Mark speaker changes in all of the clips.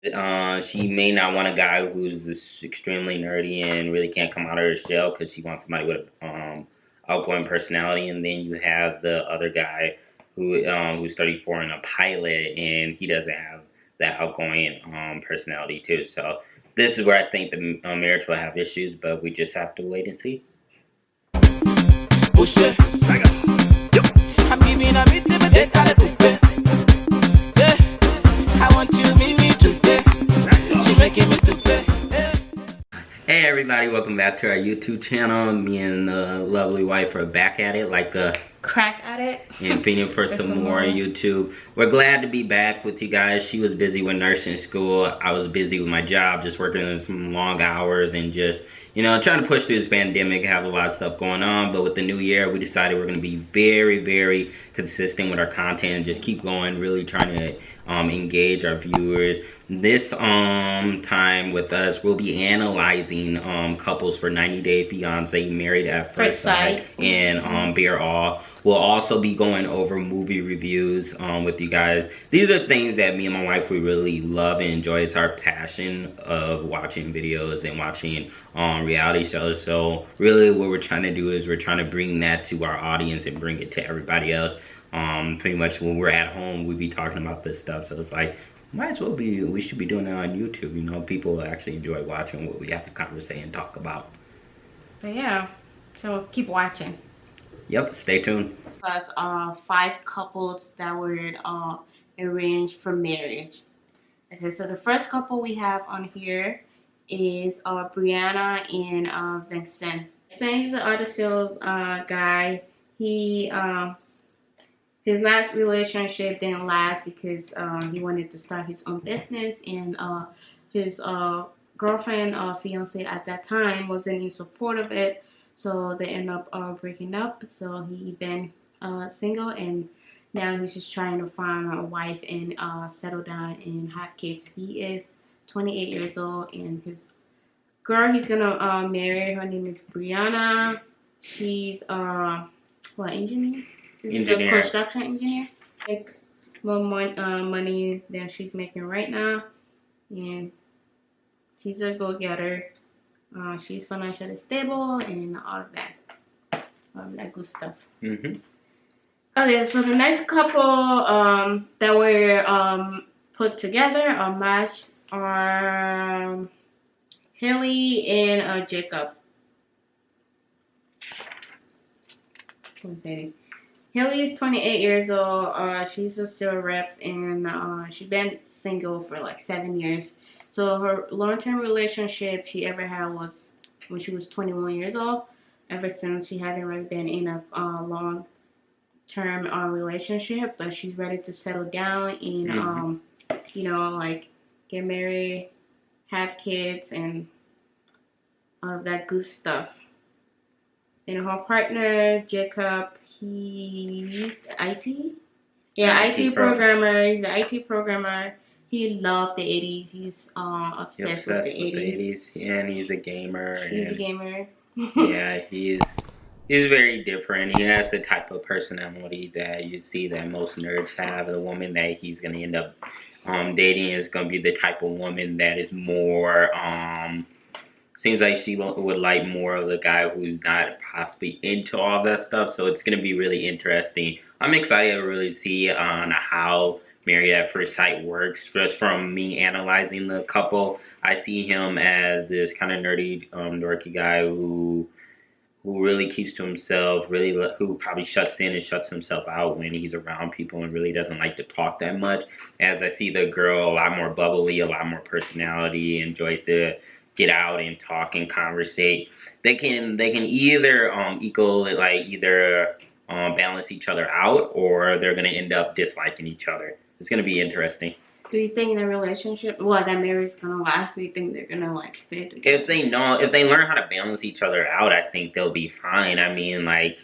Speaker 1: She may not want a guy who's just extremely nerdy and really can't come out of her shell because she wants somebody with outgoing personality. And then you have the other guy who's 34 and a pilot, and he doesn't have that outgoing personality too. So this is where I think the marriage will have issues, but we just have to wait and see. Hey everybody, welcome back to our YouTube channel. Me and the lovely wife are back at it like a
Speaker 2: crack at it
Speaker 1: and feeding for some more YouTube. We're glad to be back with you guys. She was busy with nursing school. I was busy with my job, just working some long hours and just, you know, trying to push through this pandemic, have a lot of stuff going on. But with the new year, we decided we're going to be very, very consistent with our content and just keep going, really trying to engage our viewers. This time with us, we'll be analyzing couples for 90 Day Fiancé, Married at First Sight, and Bear All. We'll also be going over movie reviews with you guys. These are things that me and my wife, we really love and enjoy. It's our passion of watching videos and watching reality shows. So really what we're trying to do is we're trying to bring that to our audience and bring it to everybody else. Pretty much when we're at home, we be talking about this stuff. So it's like, might as well be, we should be doing that on YouTube. You know, people actually enjoy watching what we have to conversate and talk about.
Speaker 2: But yeah, so keep watching.
Speaker 1: Yep, stay tuned.
Speaker 2: Plus 5 couples that were arranged for marriage. Okay, so the first couple we have on here is Brianna and Vincent. Vincent is an auto sales guy. He his last relationship didn't last because he wanted to start his own business, and his girlfriend or fiance at that time wasn't in support of it, so they end up breaking up. So he been single, and now he's just trying to find a wife and settle down and have kids. He is 28 years old, and his girl he's gonna marry, her name is Brianna. She's what, engineer?
Speaker 1: Engineer.
Speaker 2: A construction engineer. Make more money than she's making right now, and she's a go-getter. She's financially stable and all of that good stuff. Okay, so the next couple that were put together or matched are Haley and Jacob. Okay. Haley is 28 years old. She's a still rep, and she's been single for like 7 years. So her long-term relationship she ever had was when she was 21 years old. Ever since, she hasn't really been in a long-term relationship, but she's ready to settle down and you know, like get married, have kids, and all of that good stuff. And her partner, Jacob, he's IT? Yeah, IT programmer. He's an IT programmer. He loves the 80s. He's obsessed with the 80s.
Speaker 1: And he's a gamer.
Speaker 2: He's a gamer.
Speaker 1: Yeah, he's very different. He has the type of personality that you see that most nerds have. The woman that he's going to end up dating is going to be the type of woman that is more... seems like she would like more of the guy who's not possibly into all that stuff. So it's going to be really interesting. I'm excited to really see on how Married at First Sight works. Just from me analyzing the couple, I see him as this kind of nerdy, dorky guy who really keeps to himself, who probably shuts in and shuts himself out when he's around people and really doesn't like to talk that much. As I see the girl, a lot more bubbly, a lot more personality, enjoys to get out and talk and conversate. They can either balance each other out, or they're gonna end up disliking each other. It's gonna be interesting.
Speaker 2: Do you think the relationship, that marriage is gonna last? Do you think they're gonna like stay together?
Speaker 1: If they learn how to balance each other out, I think they'll be fine. I mean, like,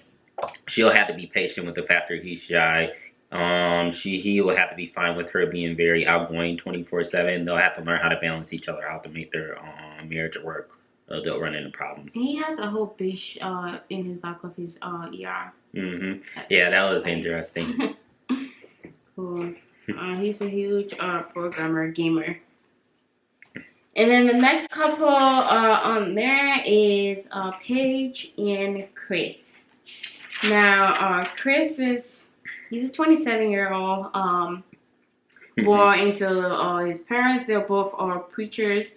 Speaker 1: she'll have to be patient with the fact that he's shy. He will have to be fine with her being very outgoing 24/7. They'll have to learn how to balance each other out to make their marriage work. They'll run into problems.
Speaker 2: He has a whole beach in his back of his ER.
Speaker 1: Yeah, that was interesting.
Speaker 2: Cool. He's a huge programmer, gamer. And then the next couple on there is Paige and Chris. Now, Chris he's a 27-year-old, born into his parents. They're both preachers,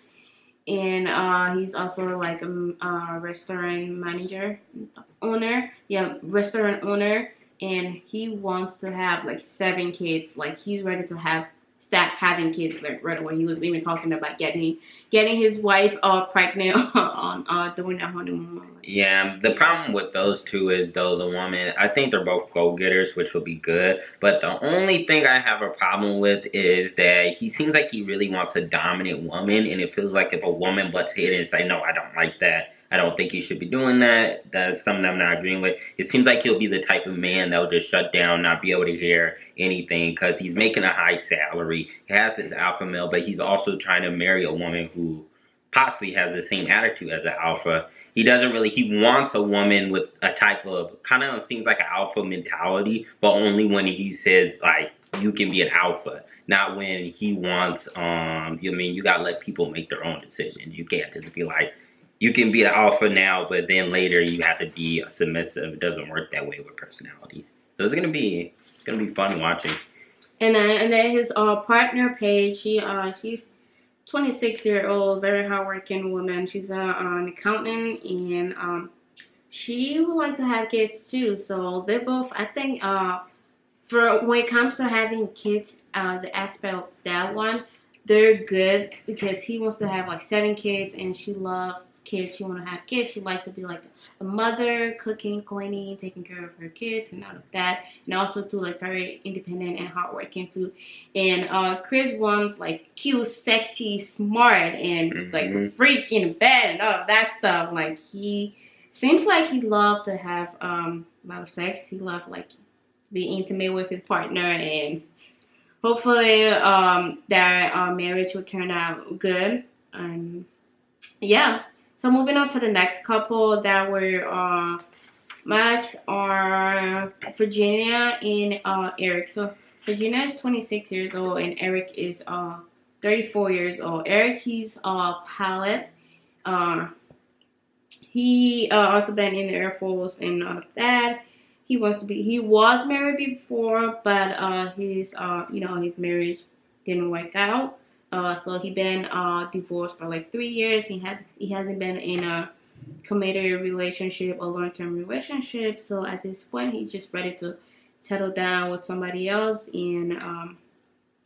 Speaker 2: and he's also like a restaurant manager, restaurant owner, and he wants to have like 7 kids. Like he's ready to start having kids like right away. He was even talking about getting his wife pregnant on during their honeymoon.
Speaker 1: Yeah, the problem with those two is though the woman, I think they're both go-getters, which will be good. But the only thing I have a problem with is that he seems like he really wants a dominant woman, and it feels like if a woman butts in and say, no, I don't like that, I don't think you should be doing that, that's something I'm not agreeing with. It seems like he'll be the type of man that will just shut down, not be able to hear anything, because he's making a high salary. He has his alpha male, but he's also trying to marry a woman who possibly has the same attitude as an alpha. He wants a woman with a type of, kind of seems like an alpha mentality, but only when he says, like, you can be an alpha. Not when he wants, you gotta let people make their own decisions. You can't just be like, you can be an alpha now, but then later you have to be submissive. It doesn't work that way with personalities. So it's gonna be fun watching.
Speaker 2: And then his partner Paige, she's 26-year-old, very hardworking woman. She's an accountant, and she would like to have kids too. So they're both, I think, for when it comes to having kids, the aspect of that one, they're good because he wants to have like 7 kids, and she loves kids. She want to have kids. She likes to be like a mother, cooking, cleaning, taking care of her kids, and all of that, and also too like very independent and hardworking too. And Chris wants like cute, sexy, smart, and like a freak in bed and all of that stuff. Like he seems like he loved to have a lot of sex. He loved like be intimate with his partner, and hopefully their marriage will turn out good. Yeah. So moving on to the next couple that were matched are Virginia and Eric. So Virginia is 26 years old and Eric is 34 years old. Eric, he's a pilot. He also been in the Air Force and that. He was married before, but his marriage didn't work out. So he been divorced for like 3 years. He hasn't been in a committed relationship or long-term relationship. So at this point, he's just ready to settle down with somebody else. And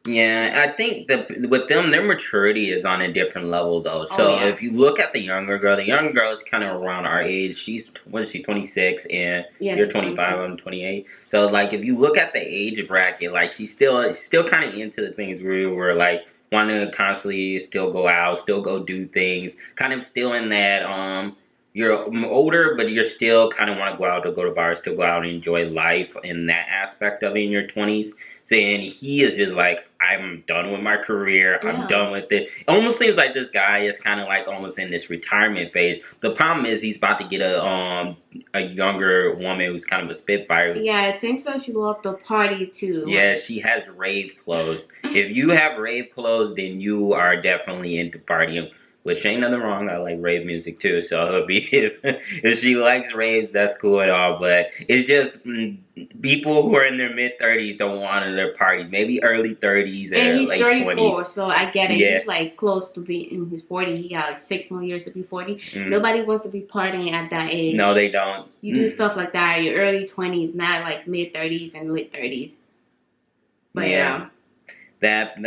Speaker 1: yeah, I think with them, their maturity is on a different level though. So if you look at the younger girl is kind of around our age. She's 26, and you're 25. I'm 28. So like, if you look at the age bracket, like she's still kind of into the things we were like. Want to constantly still go out, still go do things, kind of still in that, you're older, but you're still kind of want to go out to go to bars, still go out and enjoy life in that aspect of it in your 20s. Saying he is just like, I'm done with my career, I'm done with it. It almost seems like this guy is kind of like almost in this retirement phase. The problem is he's about to get a younger woman who's kind of a spitfire.
Speaker 2: Yeah, it seems like she loved the party too.
Speaker 1: Yeah, she has rave clothes. If you have rave clothes, then you are definitely into partying. Which ain't nothing wrong. I like rave music too, so it'll be if she likes raves, that's cool at all. But it's just people who are in their mid-30s don't want to their parties. Maybe early 30s
Speaker 2: and he's
Speaker 1: late
Speaker 2: 34,
Speaker 1: 20s.
Speaker 2: So I get it. Yeah. He's like close to be in his 40s. He got like 6 more years to be 40. Nobody wants to be partying at that age.
Speaker 1: No, they don't.
Speaker 2: You do stuff like that in your early 20s, not like mid-30s and late 30s. But yeah.
Speaker 1: That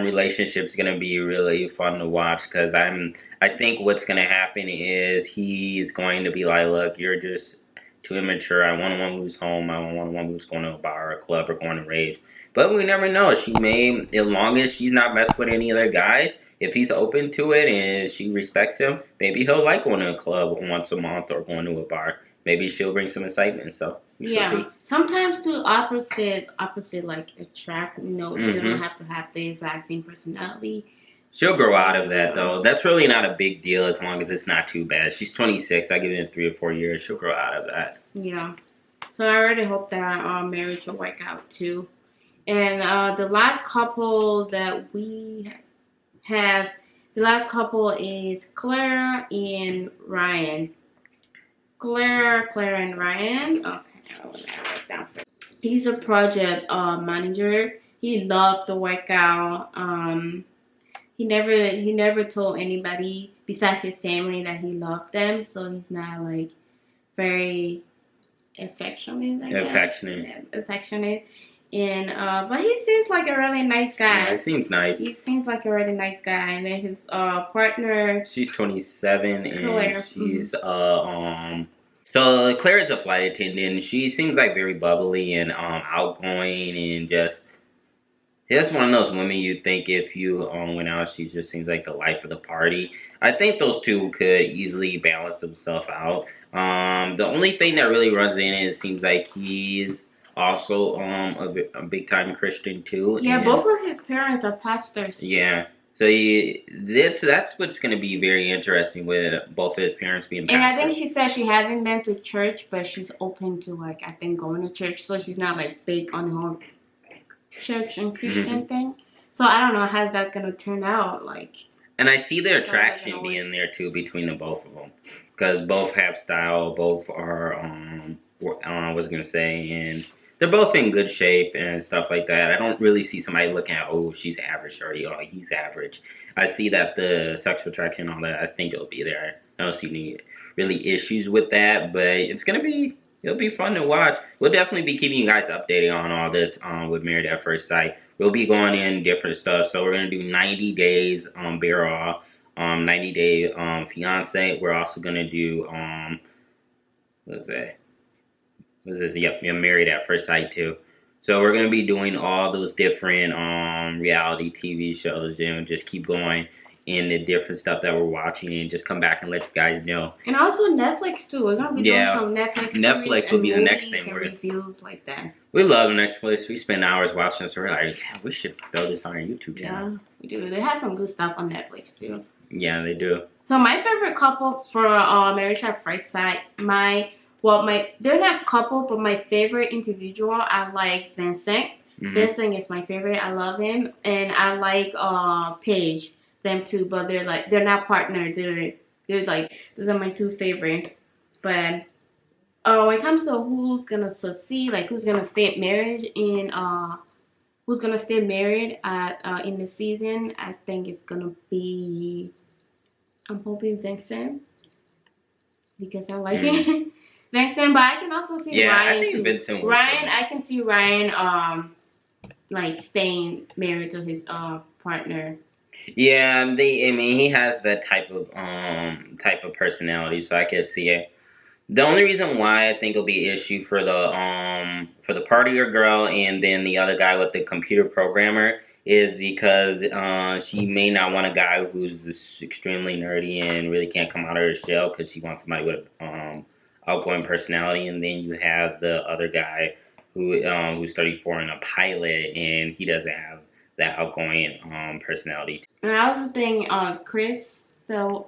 Speaker 1: relationship's gonna be really fun to watch because I think what's gonna happen is he's going to be like, look, you're just too immature. I want one who's home. I want one who's going to a bar or a club or going to rave. But we never know. She may, as long as she's not messing with any other guys, if he's open to it and she respects him, maybe he'll like going to a club once a month or going to a bar. Maybe she'll bring some excitement. So
Speaker 2: yeah, sometimes the opposite like attract. You know, you don't have to have the exact same personality.
Speaker 1: She'll grow out of that though. That's really not a big deal as long as it's not too bad. She's 26. I give it 3 or 4 years. She'll grow out of that.
Speaker 2: Yeah. So I really hope that marriage will work out too. And the last couple that we have The last couple is Claire and Ryan. Claire and Ryan. Okay, I will write down for. He's a project manager. He loved to work out. He never told anybody besides his family that he loved them. So he's not like very affectionate. Affectionate. And but he seems like a really nice guy.
Speaker 1: Yeah, he seems nice.
Speaker 2: He seems like a really nice guy. And then his partner.
Speaker 1: She's 27
Speaker 2: Claire.
Speaker 1: and she's So Claire is a flight attendant. She seems like very bubbly and outgoing and just one of those women you think if you went out, she just seems like the life of the party. I think those two could easily balance themselves out. The only thing that really runs in is it seems like he's also a big time Christian too.
Speaker 2: Yeah, both of his parents are pastors.
Speaker 1: Yeah. So that's what's going to be very interesting with both of his parents being pastors.
Speaker 2: And I think she said she hasn't been to church, but she's open to like I think going to church. So she's not like big on her church and Christian thing. So I don't know how's that going to turn out like.
Speaker 1: And I see the attraction being there too between the both of them because both have style, both are I was going to say, and they're both in good shape and stuff like that. I don't really see somebody looking at, oh, she's average or oh, he's average. I see that the sexual attraction and all that, I think it'll be there. I don't see any really issues with that, but it'll be fun to watch. We'll definitely be keeping you guys updated on all this with Married at First Sight. We'll be going in different stuff. So we're going to do 90 days Bear 90 Day Fiance. We're also going to do, what's that? What's this? Yep, Married at First Sight too. So we're going to be doing all those different reality TV shows and just keep going in the different stuff that we're watching and just come back and let you guys know.
Speaker 2: And also Netflix too. We're gonna be doing some
Speaker 1: Netflix will be the next thing.
Speaker 2: We're reviews like that.
Speaker 1: We love Netflix. We spend hours watching this. So we're like, yeah, we should throw this on our YouTube channel.
Speaker 2: Yeah, we do. They have some good stuff on Netflix too.
Speaker 1: Yeah, they do.
Speaker 2: So my favorite couple for Marriage at First Sight, they're not couple, but my favorite individual, I like Vincent. Vincent is my favorite. I love him, and I like Paige. Them too, but they're not partners. They're like those are my two favorite. But when it comes to who's gonna succeed, like who's gonna stay married in who's gonna stay married at in the season, I think it's gonna be I'm hoping Vincent because I like him. Vincent, but I can also see Ryan
Speaker 1: I think
Speaker 2: too.
Speaker 1: Vincent
Speaker 2: Ryan, I can see Ryan like staying married to his partner.
Speaker 1: Yeah, he has that type of personality, so I could see it. The only reason why I think it'll be an issue for the partier girl and then the other guy with the computer programmer is because she may not want a guy who's extremely nerdy and really can't come out of her shell because she wants somebody with outgoing personality, and then you have the other guy who's 34 and a pilot, and he doesn't have that outgoing personality.
Speaker 2: And I also think Chris, the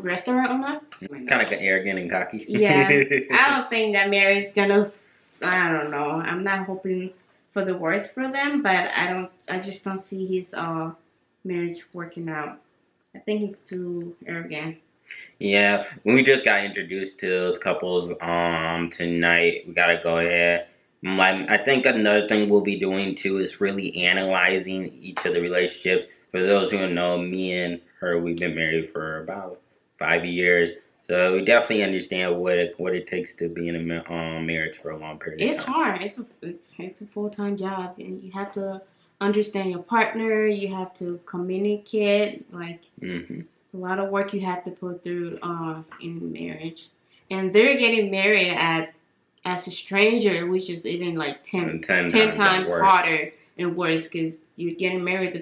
Speaker 2: restaurant owner,
Speaker 1: kind of arrogant and cocky.
Speaker 2: Yeah, I don't think that Mary's gonna. I don't know. I'm not hoping for the worst for them, but I just don't see his marriage working out. I think he's too arrogant.
Speaker 1: Yeah, when we just got introduced to those couples tonight, we gotta go ahead. I think another thing we'll be doing too is really analyzing each of the relationships. For those who don't know, me and her, we've been married for about 5 years. So we definitely understand what it takes to be in a marriage for a long period of time.
Speaker 2: It's hard. It's a full-time job, and you have to understand your partner. You have to communicate. Like a lot of work you have to put through in marriage. And they're getting married as a stranger, which is even like 10 times harder and worse because you're getting married to